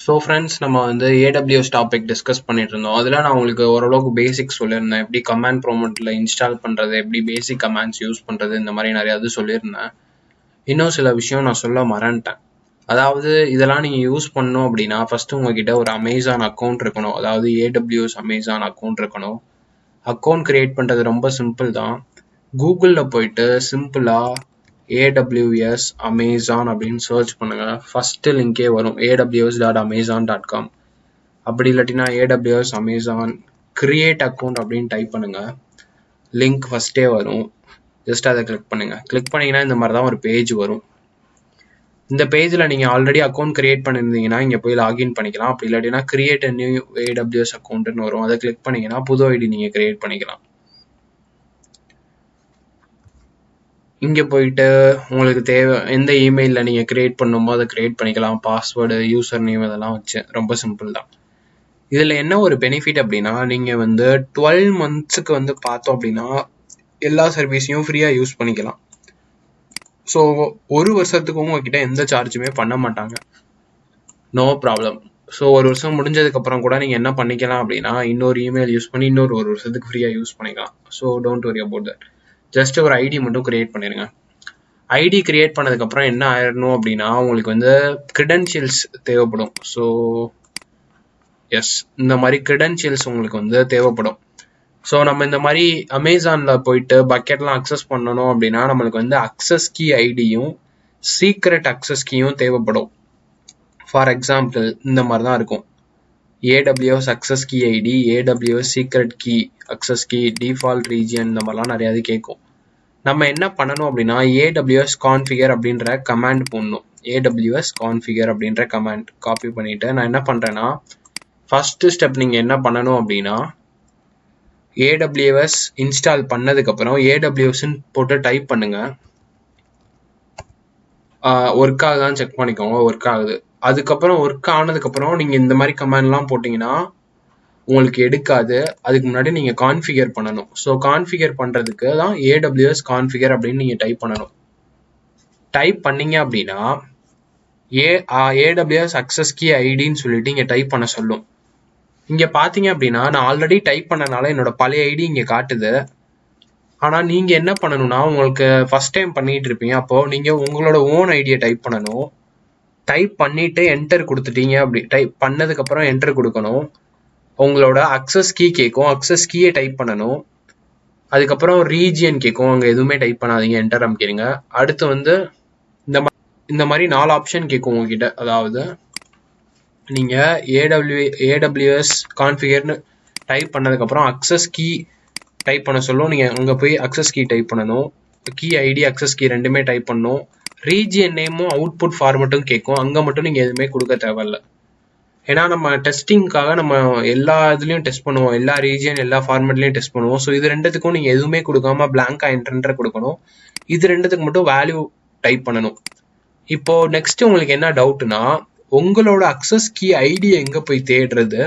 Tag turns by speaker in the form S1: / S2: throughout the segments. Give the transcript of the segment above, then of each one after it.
S1: So friends, நம்ம வந்து AWS topic discuss பண்ணிட்டு இருந்தோம். அதில் நான் உங்களுக்கு ஓரளவுக்கு பேசிக்ஸ் சொல்லியிருந்தேன். எப்படி கமாண்ட் ப்ரோமோட்டில் இன்ஸ்டால் பண்ணுறது, எப்படி பேசிக் கமாண்ட்ஸ் யூஸ் பண்ணுறது, இந்த மாதிரி நிறையா இது சொல்லியிருந்தேன். இன்னும் சில விஷயம் நான் சொல்ல மறந்துட்டேன். அதாவது இதெல்லாம் நீங்கள் யூஸ் பண்ணணும் அப்படின்னா ஃபஸ்ட்டு உங்ககிட்ட ஒரு அமேசான் அக்கௌண்ட் இருக்கணும். அதாவது ஏடபிள்யூஎஸ் அமேசான் அக்கௌண்ட் இருக்கணும். அக்கௌண்ட் கிரியேட் பண்ணுறது ரொம்ப சிம்பிள் தான். கூகுளில் போயிட்டு சிம்பிளாக AWS Amazon அப்படின்னு சர்ச் பண்ணுங்க. ஃபர்ஸ்ட் லிங்கே வரும் aws.amazon.com. அப்படி இல்லாட்டினா AWS Amazon கிரியேட் அக்கௌண்ட் அப்படின்னு டைப் பண்ணுங்க. லிங்க் ஃபர்ஸ்டே வரும். ஜஸ்ட் அதை கிளிக் பண்ணுங்க. கிளிக் பண்ணீங்கன்னா இந்த மாதிரி தான் ஒரு பேஜ் வரும். இந்த பேஜில் நீங்கள் ஆல்ரெடி அக்கௌண்ட் கிரியேட் பண்ணியிருந்தீங்கன்னா இங்கே போய் லாகின் பண்ணிக்கலாம். அப்படி இல்லாட்டினா கிரியேட் அ நியூ AWS அக்கௌண்ட்னு வரும். அதை கிளிக் பண்ணீங்கன்னா புது ஐடி நீங்கள் கிரியேட் பண்ணிக்கலாம். இங்கே போயிட்டு உங்களுக்கு தேவை எந்த இமெயிலில் நீங்கள் க்ரியேட் பண்ணணுமோ அதை க்ரியேட் பண்ணிக்கலாம். பாஸ்வேர்டு, யூசர் நேம் இதெல்லாம் வச்சு ரொம்ப சிம்பிள் தான். இதில் என்ன ஒரு பெனிஃபிட் அப்படின்னா, நீங்கள் வந்து 12 months வந்து பார்த்தோம் அப்படின்னா எல்லா சர்வீஸையும் ஃப்ரீயாக யூஸ் பண்ணிக்கலாம். ஸோ ஒரு வருஷத்துக்கு உங்ககிட்ட எந்த சார்ஜுமே பண்ண மாட்டாங்க. No problem. ஸோ ஒரு வருஷம் முடிஞ்சதுக்கப்புறம் கூட நீங்கள் என்ன பண்ணிக்கலாம் அப்படின்னா இன்னொரு இமெயில் யூஸ் பண்ணி ஒரு வருஷத்துக்கு ஃப்ரீயாக யூஸ் பண்ணிக்கலாம். So don't worry about that. Just ஒரு ஐடி மட்டும் கிரியேட் பண்ணிடுங்க. ஐடி கிரியேட் பண்ணதுக்கப்புறம் என்ன ஆயிடணும் அப்படின்னா உங்களுக்கு வந்து கிரெடென்ஷியல்ஸ் தேவைப்படும். ஸோ எஸ், இந்த மாதிரி கிரெடென்ஷியல்ஸ் உங்களுக்கு வந்து தேவைப்படும். ஸோ நம்ம இந்த மாதிரி அமேசானில் போயிட்டு பக்கெட்லாம் அக்சஸ் பண்ணணும் அப்படின்னா நம்மளுக்கு வந்து அக்சஸ் கீ ஐடியும் சீக்ரெட் அக்சஸ் கீயும் தேவைப்படும். ஃபார் எக்ஸாம்பிள் இந்த மாதிரி தான் இருக்கும். AWS access key ID, AWS secret key access key, default region, இந்த மாதிரிலாம் நிறையா கேட்கும். நம்ம என்ன பண்ணணும் அப்படின்னா AWS கான்ஃபிகர் அப்படின்ற கமாண்ட் போடணும். AWS கான்ஃபிகர் அப்படின்ற கமாண்ட் காப்பி பண்ணிட்டு நான் என்ன பண்ணுறேன்னா ஃபர்ஸ்ட் ஸ்டெப் நீங்கள் என்ன பண்ணணும் அப்படின்னா AWS இன்ஸ்டால் பண்ணதுக்கப்புறம் AWSன்னு போட்டு டைப் பண்ணுங்க. ஒர்க் ஆகுதான்னு செக் பண்ணிக்கோங்க. ஒர்க் ஆகுது. அதுக்கப்புறம் ஒர்க் ஆனதுக்கப்புறம் நீங்கள் இந்த மாதிரி கமாண்ட்லாம் போட்டிங்கன்னா உங்களுக்கு எடுக்காது. அதுக்கு முன்னாடி நீங்கள் கான்ஃபிகர் பண்ணணும். ஸோ கான்ஃபிகர் பண்ணுறதுக்கு தான் AWS கான்ஃபிகர் அப்படின்னு நீங்கள் டைப் பண்ணணும். டைப் பண்ணீங்க அப்படின்னா AWS அக்சஸ் கீ ஐடின்னு சொல்லிட்டு இங்கே டைப் பண்ண சொல்லும். இங்கே பார்த்தீங்க அப்படின்னா நான் ஆல்ரெடி டைப் பண்ணனால என்னோட பழைய ஐடி இங்கே காட்டுது. ஆனால் நீங்கள் என்ன பண்ணணும்னா உங்களுக்கு ஃபர்ஸ்ட் டைம் பண்ணிட்டு இருப்பீங்க. அப்போது நீங்கள் உங்களோட ஓன் ஐடியை டைப் பண்ணணும். டைப் பண்ணிட்டு என்டர் கொடுத்துட்டீங்க. அப்படி டைப் பண்ணதுக்கப்புறம் என்டர் கொடுக்கணும். உங்களோட அக்சஸ் கீ கேட்கும். அக்சஸ் கீயை டைப் பண்ணணும். அதுக்கப்புறம் ரீஜியன் கேட்கும். அங்கே எதுவுமே டைப் பண்ணாதீங்க, என்டர் அமைக்கிறீங்க. அடுத்து வந்து இந்த மாதிரி 4 ஆப்ஷன் கேட்கும் உங்ககிட்ட. அதாவது நீங்கள் AWS கான்ஃபிகர்னு டைப் பண்ணதுக்கப்புறம் அக்சஸ் கீ டைப் பண்ண சொல்லும். நீங்கள் அங்கே போய் அக்சஸ் கீ டைப் பண்ணணும். கீ ஐடி, அக்சஸ் கீ ரெண்டுமே டைப் பண்ணணும். ரீஜியன் நேமும் அவுட்புட் ஃபார்மட்டும் கேட்கும். அங்கே மட்டும் நீங்கள் எதுவுமே கொடுக்க தேவையில்ல. ஏன்னா நம்ம டெஸ்டிங்காக நம்ம எல்லா இதுலேயும் டெஸ்ட் பண்ணுவோம். எல்லா ரீஜியன் எல்லா ஃபார்மேட்லேயும் டெஸ்ட் பண்ணுவோம். ஸோ இது ரெண்டுத்துக்கும் நீங்கள் எதுவுமே கொடுக்காம பிளாங்காக என்டர் கொடுக்கணும். இது ரெண்டுத்துக்கு மட்டும் வேல்யூ டைப் பண்ணணும். இப்போ நெக்ஸ்ட் உங்களுக்கு என்ன டவுட்னா உங்களோட அக்சஸ் கீ ஐடி எங்கே போய் தேடுறது,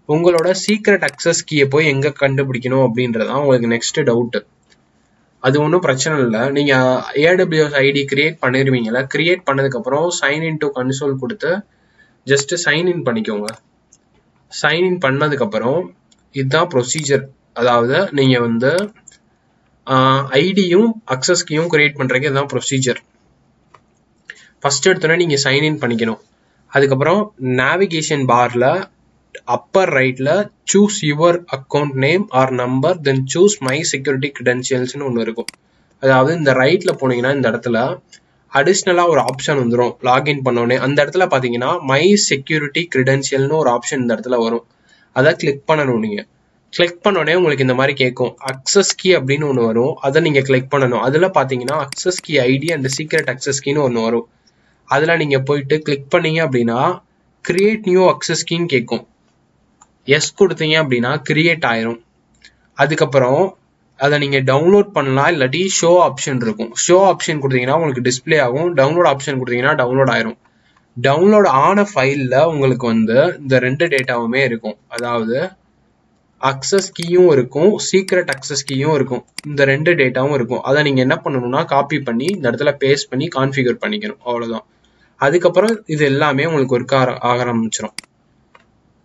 S1: உங்களோட சீக்ரெட் அக்சஸ் கீயை போய் எங்கே கண்டுபிடிக்கணும் அப்படின்றதான் உங்களுக்கு நெக்ஸ்ட் டவுட்டு. அது ஒன்றும் பிரச்சனை இல்லை. நீங்கள் AWS ஐடி கிரியேட் பண்ணிடுவீங்களா. கிரியேட் பண்ணதுக்கப்புறம் சைன்இன் டு கன்சோல் கொடுத்து ஜஸ்ட் சைன்இன் பண்ணிக்கோங்க. சைன்இன் பண்ணதுக்கப்புறம் இதுதான் ப்ரொசீஜர். அதாவது நீங்கள் வந்து ஐடியும் அக்சஸ் கீயும் கிரியேட் பண்ணுறதுக்கு இதுதான் ப்ரொசீஜர். ஃபர்ஸ்ட் எடுத்தோன்னே நீங்கள் சைன்இன் பண்ணிக்கணும். அதுக்கப்புறம் நேவிகேஷன் பாரில் அப்பர் ரைட்டில் choose your account name or number, then choose my security கிரெடென்ஷியல்ஸ்னு ஒன்று இருக்கும். அதாவது இந்த ரைட்டில் போனீங்கன்னா இந்த இடத்துல அடிஷ்னலாக ஒரு ஆப்ஷன் வந்துடும். லாகின் பண்ணோடனே அந்த இடத்துல பார்த்தீங்கன்னா மை செக்யூரிட்டி கிரெடென்ஷியல்னு ஒரு ஆப்ஷன் இந்த இடத்துல வரும். அதை கிளிக் பண்ணணும். நீங்கள் கிளிக் பண்ணோடனே உங்களுக்கு இந்த மாதிரி கேட்கும். அக்சஸ் கீ அப்படின்னு ஒன்று வரும். அதை நீங்கள் கிளிக் பண்ணணும். அதில் பார்த்தீங்கன்னா access key ID and secret access கீன்னு ஒன்று வரும். அதில் நீங்கள் போயிட்டு கிளிக் பண்ணீங்க அப்படின்னா கிரியேட் நியூ அக்சஸ் கீன்னு கேட்கும். எஸ் கொடுத்தீங்க அப்படின்னா கிரியேட் ஆயிரும். அதுக்கப்புறம் அதை நீங்கள் டவுன்லோட் பண்ணலாம், இல்லாட்டி ஷோ ஆப்ஷன் இருக்கும். ஷோ ஆப்ஷன் கொடுத்தீங்கன்னா உங்களுக்கு டிஸ்பிளே ஆகும். டவுன்லோட் ஆப்ஷன் கொடுத்தீங்கன்னா டவுன்லோட் ஆயிரும். டவுன்லோட் ஆன ஃபைலில் உங்களுக்கு வந்து இந்த 2 டேட்டாவுமே இருக்கும். அதாவது அக்சஸ் கீயும் இருக்கும், சீக்ரெட் அக்சஸ் கீயும் இருக்கும். இந்த 2 டேட்டாவும் இருக்கும். அதை நீங்கள் என்ன பண்ணணும்னா காப்பி பண்ணி இந்த இடத்துல பேஸ்ட் பண்ணி கான்ஃபிகர் பண்ணிக்கணும். அவ்வளோதான். அதுக்கப்புறம் இது எல்லாமே உங்களுக்கு ஒர்க் ஆக ஆரம்பிச்சிடும்.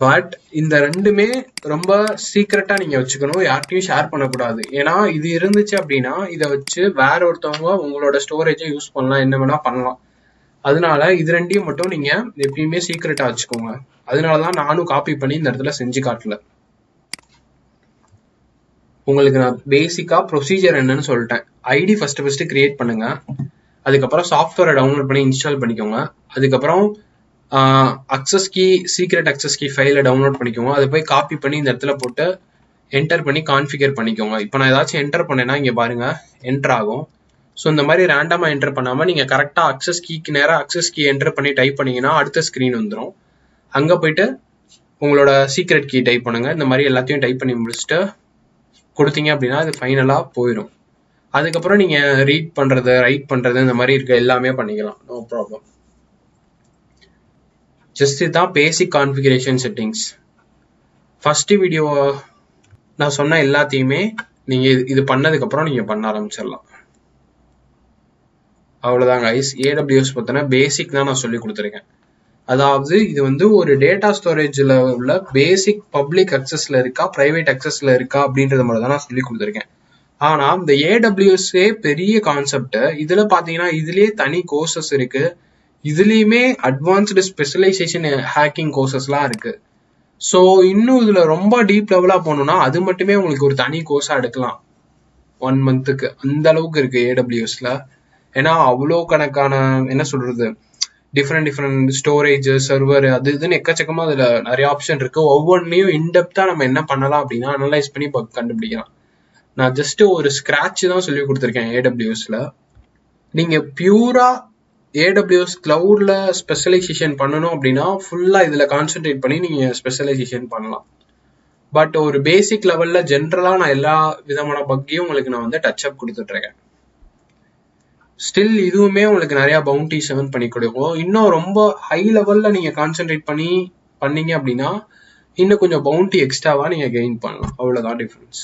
S1: பட் இந்த ரெண்டுமே ரொம்ப சீக்ரெட்டா நீங்க வச்சுக்கணும், யார்கிட்டயும் ஷேர் பண்ணக்கூடாது. ஏன்னா இது இருந்துச்சு அப்படின்னா இதை வச்சு வேற ஒருத்தவங்க உங்களோட ஸ்டோரேஜை யூஸ் பண்ணலாம், என்ன வேணா பண்ணலாம். அதனால இது ரெண்டையும் மட்டும் நீங்க எப்பயுமே சீக்ரெட்டா வச்சுக்கோங்க. அதனாலதான் நானும் காப்பி பண்ணி இந்த இடத்துல செஞ்சு காட்டல. உங்களுக்கு நான் பேசிக்கா ப்ரொசீஜர் என்னன்னு சொல்லிட்டேன். ஐடி ஃபர்ஸ்ட் கிரியேட் பண்ணுங்க. அதுக்கப்புறம் சாஃப்ட்வேரை டவுன்லோட் பண்ணி இன்ஸ்டால் பண்ணிக்கோங்க. அதுக்கப்புறம் access key, secret access key ஃபைலை டவுன்லோட் பண்ணிக்கோங்க. அதை போய் காப்பி பண்ணி இந்த இடத்துல போட்டு என்டர் பண்ணி கான்ஃபிகர் பண்ணிக்கோங்க. இப்போ நான் ஏதாச்சும் என்டர் பண்ணேன்னா இங்கே பாருங்க என்டர் ஆகும். ஸோ இந்த மாதிரி ரேண்டமாக என்டர் பண்ணாமல் நீங்கள் கரெக்டாக அக்சஸ் கீக்கு நேராக அக்சஸ் கீ என்டர் பண்ணி டைப் பண்ணீங்கன்னா அடுத்த ஸ்க்ரீன் வந்துடும். அங்கே போயிட்டு உங்களோட சீக்ரெட் கீ டைப் பண்ணுங்க. இந்த மாதிரி எல்லாத்தையும் டைப் பண்ணி முடிச்சுட்டு கொடுத்தீங்க அப்படின்னா அது ஃபைனலாக போயிடும். அதுக்கப்புறம் நீங்கள் ரீட் பண்ணுறது, ரைட் பண்ணுறது, இந்த மாதிரி இருக்க எல்லாமே பண்ணிக்கலாம், நோ ப்ராப்ளம். ஜஸ்ட் இதுதான் basic configuration settings. First video நான் சொன்ன எல்லாத்தையுமே நீங்கள் இது பண்ணதுக்கப்புறம் நீங்கள் பண்ண ஆரம்பிச்சிடலாம். அவ்வளோதான் கைஸ். AWS பற்றின பேசிக் தான் நான் சொல்லி கொடுத்துருக்கேன். அதாவது இது வந்து ஒரு டேட்டா ஸ்டோரேஜில் உள்ள பேசிக் பப்ளிக் அக்சஸில் இருக்கா, ப்ரைவேட் அக்சஸில் இருக்கா அப்படின்றத மட்டும் தான் நான் சொல்லி கொடுத்துருக்கேன். ஆனால் இந்த AWS பெரிய கான்செப்ட். இதில் பார்த்தீங்கன்னா இதுலேயே தனி கோர்சஸ் இருக்கு. இதுலேயுமே அட்வான்ஸ்டு ஸ்பெஷலைசேஷன் ஹேக்கிங் கோர்சஸ்லாம் இருக்கு. ஸோ இன்னும் இதில் ரொம்ப டீப் லெவலாக போகணுன்னா அது மட்டுமே உங்களுக்கு ஒரு தனி கோர்ஸாக எடுக்கலாம் 1 மந்த்துக்கு. அந்த அளவுக்கு இருக்கு AWSல. ஏன்னா அவ்வளோ கணக்கான என்ன சொல்றது, டிஃப்ரெண்ட் ஸ்டோரேஜ், சர்வர், அது இதுன்னு எக்கச்சக்கமா அதுல நிறைய ஆப்ஷன் இருக்கு. ஒவ்வொன்றையும் இன்டெப்தா நம்ம என்ன பண்ணலாம் அப்படின்னா அனலைஸ் பண்ணி கண்டுபிடிக்கலாம். நான் ஜஸ்ட் ஒரு ஸ்கிராட்ச் தான் சொல்லி கொடுத்துருக்கேன் AWSல. நீங்க பியூரா AWS கிளவுட்ல ஸ்பெஷலைசேஷன் பண்ணணும் அப்படின்னா ஃபுல்லா இதுல கான்சென்ட்ரேட் பண்ணி நீங்க ஸ்பெஷலைசேஷன் பண்ணலாம். பட் ஒரு பேசிக் லெவல்ல ஜென்ரலா நான் எல்லா விதமான பக்கையும் உங்களுக்கு நான் வந்து டச் அப் கொடுத்துட்டு இருக்கேன். ஸ்டில் இதுவுமே உங்களுக்கு நிறைய பவுண்டிஸ் earn பண்ணி கொடுக்கும். இன்னும் ரொம்ப ஹை லெவல்ல நீங்க கான்சென்ட்ரேட் பண்ணி பண்ணீங்க அப்படின்னா இன்னும் கொஞ்சம் பவுண்டி எக்ஸ்ட்ராவா நீங்க கெயின் பண்ணலாம். அவ்வளவுதான் டிஃபரன்ஸ்.